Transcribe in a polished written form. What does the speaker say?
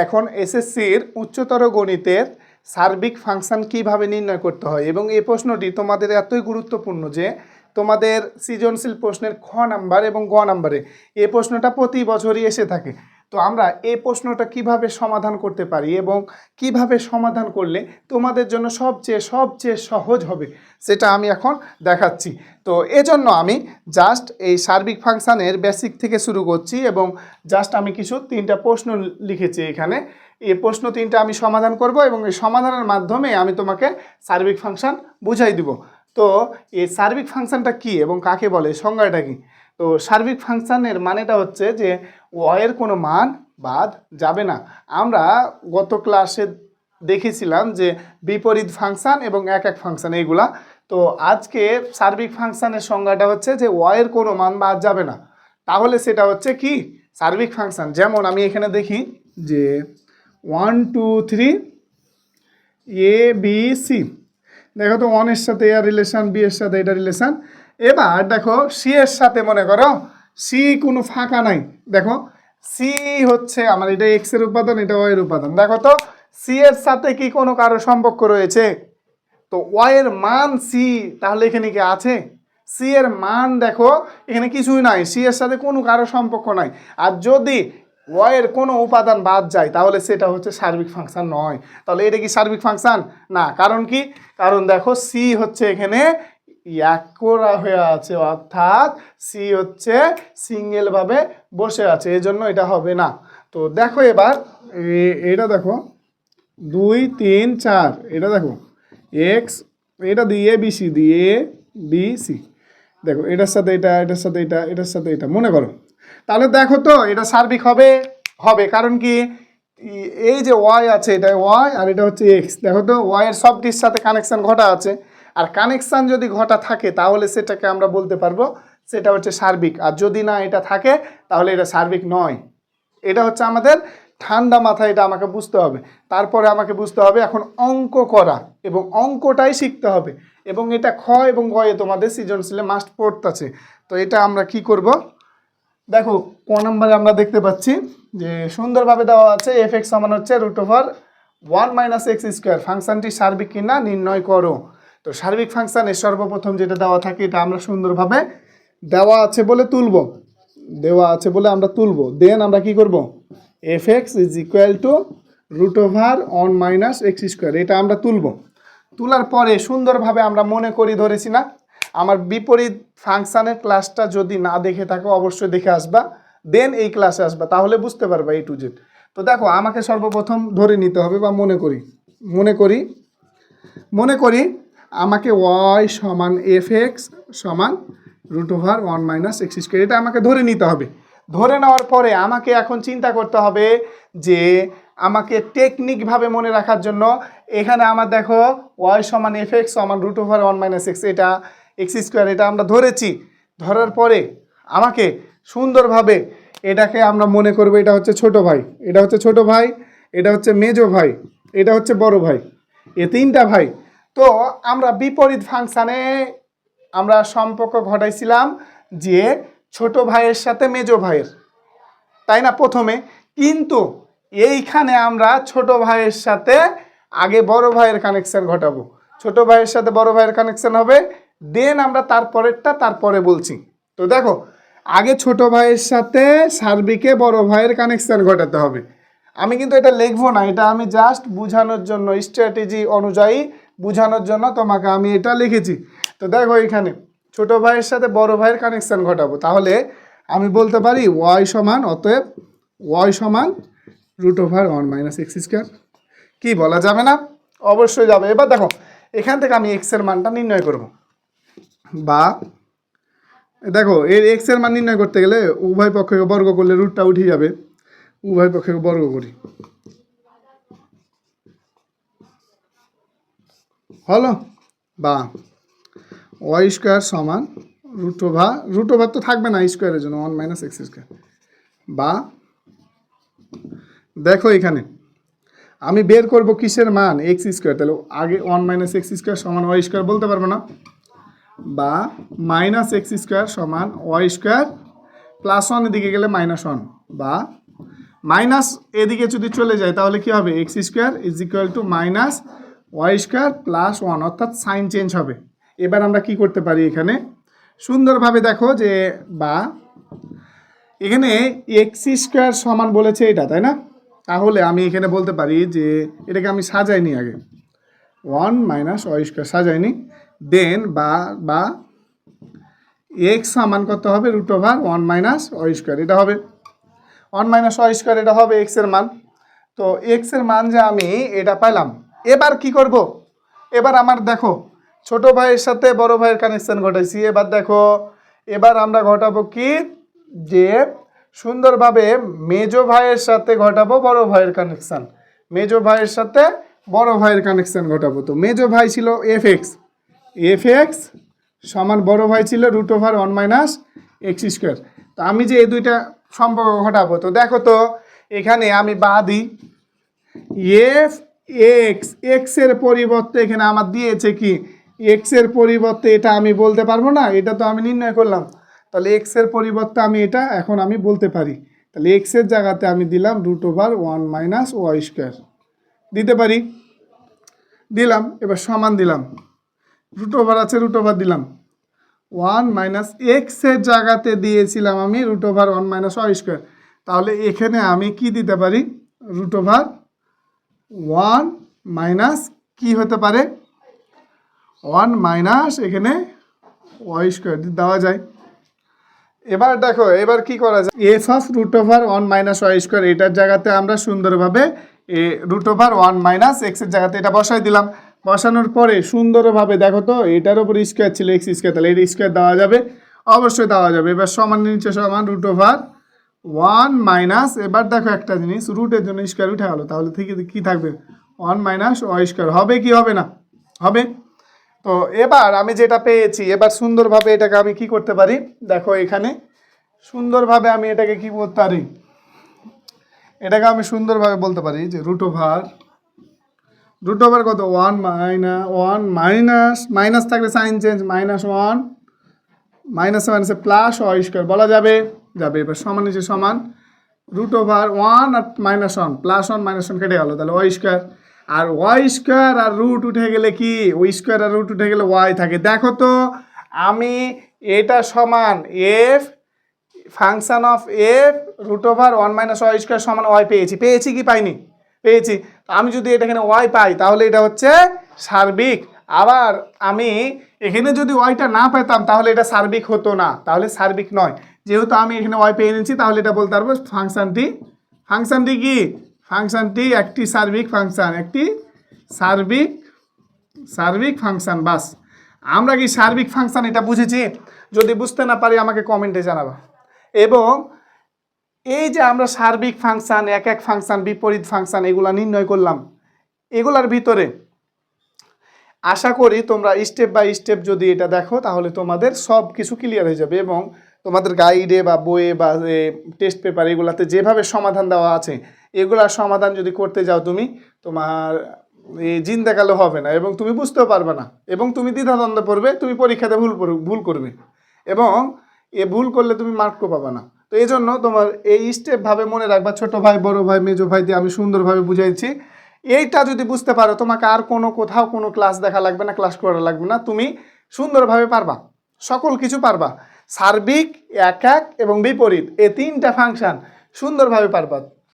এখন এসএসসির উচ্চতর গণিতের সার্বিক ফাংশন কিভাবে নির্ণয় করতে হয়, এবং এই প্রশ্নটি তোমাদের এতই গুরুত্বপূর্ণ যে তোমাদের সৃজনশীল প্রশ্নের খ নাম্বার এবং গ নাম্বারে এই প্রশ্নটা প্রতি বছরই এসে থাকে। তো আমরা এই প্রশ্নটা কিভাবে সমাধান করতে পারি এবং কিভাবে সমাধান করলে তোমাদের জন্য সবচেয়ে সহজ হবে সেটা আমি এখন দেখাচ্ছি। তো এজন্য আমি জাস্ট এই সার্বিক ফাংশনের বেসিক থেকে শুরু করছি এবং জাস্ট আমি কিছু 3টা প্রশ্ন লিখেছি এখানে। এই প্রশ্ন 3টা আমি সমাধান করব এবং এই সমাধানের মাধ্যমে আমি তোমাকে সার্বিক ফাংশন বুঝাই দিব। তো এই সার্বিক ফাংশনটা কি এবং কাকে বলে, সংজ্ঞাটা কি? তো সার্বিক ফাংশনের মানেটা হচ্ছে যে এর কোনো মান বাদ যাবে না। আমরা গত ক্লাসে দেখেছিলাম যে বিপরীত ফাংশন এবং এক ফাংশন এইগুলা। তো আজকে সার্বিক ফাংশনের সংজ্ঞাটা হচ্ছে যে এর কোনো মান বাদ যাবে না, তাহলে সেটা হচ্ছে কি সার্বিক ফাংশন। যেমন আমি এখানে দেখি যে 1 2 3 এ বি সি, দেখো তো 1 এর সাথে এর রিলেশন, বি এর সাথে এটা রিলেশন। এবার দেখো সি এর সাথে মনে করো সি কোনো ফাঁকা নাই, দেখো সি হচ্ছে আমার এটা এক্স এর উপাদান, এটা ওয়াই এর উপাদান। দেখো তো সি এর সাথে কি কোনো কারো সম্পর্ক রয়েছে? তো ওয়াই এর মান সি, তাহলে এখানে কি আছে? সি এর মান দেখো এখানে কিছুই নাই, সি এর সাথে কোনো কারো সম্পর্ক নাই। আর যদি ওয়াই এর কোনো উপাদান বাদ যায় তাহলে সেটা হচ্ছে সার্বিক ফাংশন নয়। তাহলে এটা কি সার্বিক ফাংশন না? কারণ কি? কারণ দেখো সি হচ্ছে এখানে এক করা হয়ে আছে, অর্থাৎ সি হচ্ছে সিঙ্গেল ভাবে বসে আছে, এজন্য এটা হবে না। তো দেখো এবার এটা দেখো 2 3 4, এটা দেখো এক্স, এটা দিয়ে বিসি দিয়ে বিসি, দেখো এটার সাথে এটা, এটার সাথে এটা, এটার সাথে এটা, মনে করো। তাহলে দেখো তো এটা সার্বিক হবে, হবে কারণ কি এই যে ওয়াই আছে, এটা ওয়াই আর এটা হচ্ছে এক্স। দেখো তো ওয়াই এর সবটির সাথে কানেকশন ঘটা আছে, আর কানেকশন যদি ঘটা থাকে তাহলে সেটাকে আমরা বলতে পারবো সেটা হচ্ছে সার্বিক। আর যদি না এটা থাকে তাহলে এটা সার্বিক নয়। এটা হচ্ছে আমাদের ঠান্ডা মাথায় এটা আমাকে বুঝতে হবে। তারপরে আমাকে বুঝতে হবে এখন অঙ্ক করা, এবং অঙ্কটাই শিখতে হবে, এবং এটা খ এবং গয়ে তোমাদের সৃজনশীলে মাস্ট পড়তেছে। তো এটা আমরা কি করব, দেখো ক নম্বরে আমরা দেখতে পাচ্ছি যে সুন্দরভাবে দেওয়া আছে এফ এক্স সমান হচ্ছে √1 - x²। ফাংশনটি সার্বিক কিনা নির্ণয় করো। তো সার্বিক ফাংশনের সর্বপ্রথম যেটা দেওয়া থাকে এটা আমরা সুন্দরভাবে দেওয়া আছে বলে তুলব, দেওয়া আছে বলে আমরা তুলব। দেন আমরা কি করব, এফ এক্স √1 - x², এটা আমরা তুলব। তোলার পরে সুন্দরভাবে আমরা মনে করি ধরেছি না, আমার বিপরীত ফাংশনের ক্লাসটা যদি না দেখে থাকো অবশ্যই দেখে আসবা, দেন এই ক্লাসে আসবা, তাহলে বুঝতে পারবা A to Z। তো দেখো আমাকে সর্বপ্রথম ধরে নিতে হবে বা মনে করি আমাকে y সমান এফ এক্স সমান √1 - x², এটা আমাকে ধরে নিতে হবে। ধরে নেওয়ার পরে আমাকে এখন চিন্তা করতে হবে যে আমাকে টেকনিকভাবে মনে রাখার জন্য এখানে আমার দেখো y সমান এফ এক্স সমান √1 - x, এটা x², এটা আমরা ধরেছি। ধরার পরে আমাকে সুন্দরভাবে এটাকে আমরা মনে করব এটা হচ্ছে ছোট ভাই, এটা হচ্ছে ছোট ভাই, এটা হচ্ছে মেজো ভাই, এটা হচ্ছে বড় ভাই, এ 3টা ভাই। তো আমরা বিপরীত ফাংশানে আমরা সম্পর্ক ঘটাইছিলাম যে ছোট ভাইয়ের সাথে মেজো ভাইয়ের, তাই না প্রথমে? কিন্তু এইখানে আমরা ছোট ভাইয়ের সাথে আগে বড় ভাইয়ের কানেকশন ঘটাবো, ছোট ভাইয়ের সাথে বড় ভাইয়ের কানেকশন হবে, দেন আমরা তারপরেরটা তারপরে বলছি। তো দেখো আগে ছোট ভাইয়ের সাথে সার্বিকে বড় ভাইয়ের কানেকশন ঘটাতে হবে। আমি কিন্তু এটা লিখবো না, এটা আমি জাস্ট বোঝানোর জন্য, স্ট্র্যাটেজি অনুযায়ী বোঝানোর জন্য তোমাকে আমি এটা লিখেছি। তো দেখো এখানে ছোট ভাইয়ের সাথে বড় ভাইয়ের কানেকশন ঘটাবো, তাহলে আমি বলতে পারি y সমান, অতএব y সমান √1 - x²। কি বলা যাবে না? অবশ্যই যাবে। এবার দেখো এখান থেকে আমি x এর মানটা নির্ণয় করব, বা দেখো এর x এর মান নির্ণয় করতে গেলে উভয় পক্ষকে বর্গ করলে রুটটা উঠে যাবে, উভয় পক্ষকে বর্গ করি, হলো, বা y² সমান √1 তো থাকবে না স্কোয়ারের জন্য 1 - x², বা দেখো এখানে আমি বের করব কিসের মান, x², তাহলে আগে 1 - x² সমান y² বলতে পারবো না, বা -x² সমান y² +1 এর দিকে গেলে -1, বা মাইনাস এদিকে যদি চলে যায় তাহলে কি হবে, X square is equal to minus Y square plus one, অর্থাৎ সাইন চেঞ্জ হবে। এবার আমরা কি করতে পারি, এখানে সুন্দরভাবে দেখো যে বা এখানে এক্স স্কোয়ার সমান বলেছে এটা, তাই না? তাহলে আমি এখানে বলতে পারি যে এটাকে আমি সাজাইনি আগে, ওয়ান মাইনাস ওয়াই স্কোয়ার সাজাইনি, দেন বা এক্স সমান কত হবে, root over one minus Y square, এটা হবে ওয়ান মাইনাস ওয়াই স্কোয়ার, এটা হবে এক্সের মান। তো এক্সের মান যে আমি এটা পাইলাম, এবার কি করব, এবার আমার দেখো ছোট ভাইয়ের সাথে বড় ভাইয়ের কানেকশন ঘটাইছি, এবার দেখো এবার আমরা ঘটাবো কি, যে সুন্দরভাবে মেজো ভাইয়ের সাথে ঘটাবো বড় ভাইয়ের কানেকশন, মেজো ভাইয়ের সাথে বড় ভাইয়ের কানেকশন ঘটাবো। তো মেজো ভাই ছিল এফ এক্স সমান বড় ভাই ছিল root over one minus X square. তো আমি যে এই দুইটা সম্পর্ক ঘটাবো, তো দেখো তো এখানে আমি বা দিই এফ এক্স, এক্সের পরিবর্তে এখানে আমার দিয়েছে কি, এক্সের পরিবর্তে এটা আমি বলতে পারবো না, এটা তো আমি নির্ণয় করলাম, তাহলে এক্সের পরিবর্তে আমি এটা এখন আমি বলতে পারি, তাহলে এক্সের জায়গাতে আমি দিলাম root over one minus Y square, দিতে পারি, দিলাম। এবার সমান দিলাম, রুট ওভার আছে রুট ওভার দিলাম, ওয়ান মাইনাস এক্সের জায়গাতে দিয়েছিলাম আমি root over one minus Y square, তাহলে এখানে আমি কি দিতে পারি, রুট ওভার ওয়ান মাইনাস কি হতে পারে, ওয়ান মাইনাস এখানে ওয়াই স্কোয়ার দেওয়া যায়। এবার দেখো এবার কি করা যায়, F of root over one minus Y square, এটার জায়গাতে আমরা সুন্দরভাবে রুট ওভার ওয়ান মাইনাস এক্সের জায়গাতে এটা বসাই দিলাম। বসানোর পরে সুন্দরভাবে দেখো তো এটার উপর স্কোয়ার ছিল এক্স স্কোয়ার, তাহলে এটা স্কোয়ার দেওয়া যাবে, অবশ্যই দেওয়া যাবে। এবার সমান নিচে সমান রুট ওভার ওয়ান মাইনাস, এবার দেখো একটা জিনিস, রুটের জন্য স্কোয়ার উঠে গেলো, তাহলে থেকে কি থাকবে, ওয়ান মাইনাস ওয়াই স্কোয়ার, হবে কি হবে না, হবে। তো এবার আমি যেটা পেয়েছি, এবার সুন্দরভাবে এটাকে আমি কি করতে পারি, দেখো এখানে সুন্দরভাবে আমি এটাকে কি বলতে পারি, এটাকে আমি সুন্দরভাবে বলতে পারি যে রুট ওভার কত, ওয়ান মাইনাস মাইনাস থাকলে সাইন চেঞ্জ, মাইনাস ওয়ান মাইনাসে প্লাস ওয়াই স্কোয়ার বলা যাবে, এবার সমান নিচে সমান রুট ওভার ওয়ান আর minus one, plus one minus one কেটে গেল, তাহলে ওয়াই স্কোয়ার, আর ওয়াই স্কোয়ার আর রুট উঠে গেলে কি, ওই স্কোয়ার আর রুট উঠে গেলে ওয়াই থাকে। দেখো তো আমি এটা সমান F function of F root over one minus Y square সমান ওয়াই পেয়েছি কি পাইনি, পেয়েছি। আমি যদি এটা এখানে ওয়াই পাই তাহলে এটা হচ্ছে সার্বিক, আবার আমি এখানে যদি ওয়াইটা না পেতাম তাহলে এটা সার্বিক হতো না, তাহলে সার্বিক নয়। যেহেতু আমি এখানে ওয়াই পেয়ে নিচ্ছি তাহলে এটা বলতে পারবো ফাংশনটি কি, ফাংশনটি একটি সার্বিক ফাংশন, একটি সার্বিক ফাংশন। বাস, আমরা কি সার্বিক ফাংশন এটা বুঝেছি? যদি বুঝতে না পারি আমাকে কমেন্টে জানাবা। এবং এই যে আমরা সার্বিক ফাংশন, এক ফাংশন, বিপরীত ফাংশন এগুলা নির্ণয় করলাম, এগুলার ভিতরে আশা করি তোমরা স্টেপ বাই স্টেপ যদি এটা দেখো তাহলে তোমাদের সব কিছু ক্লিয়ার হয়ে যাবে, এবং তোমাদের গাইডে বা বইয়ে বা টেস্ট পেপার এগুলাতে যেভাবে সমাধান দেওয়া আছে এগুলার সমাধান যদি করতে যাও তুমি, তোমার এই জিন্দাকালে হবে না, এবং তুমি বুঝতেও পারবে না, এবং তুমি দ্বিধাদ্বন্দ্বে পড়বে, তুমি পরীক্ষাতে ভুল করবে, এবং এ ভুল করলে তুমি মার্কও পাবে না। তো এই জন্য তোমার এই স্টেপভাবে মনে রাখবা, ছোট ভাই বড় ভাই মেজো ভাই দিয়ে আমি সুন্দরভাবে বুঝাইছি। এইটা যদি বুঝতে পারো তোমাকে আর কোথাও কোনো ক্লাস দেখা লাগবে না, ক্লাস করা লাগবে না, তুমি সুন্দরভাবে পারবা, সকল কিছু পারবা। সার্বিক, এক এবং বিপরীত এই তিনটা ফাংশন সুন্দরভাবে পারবা।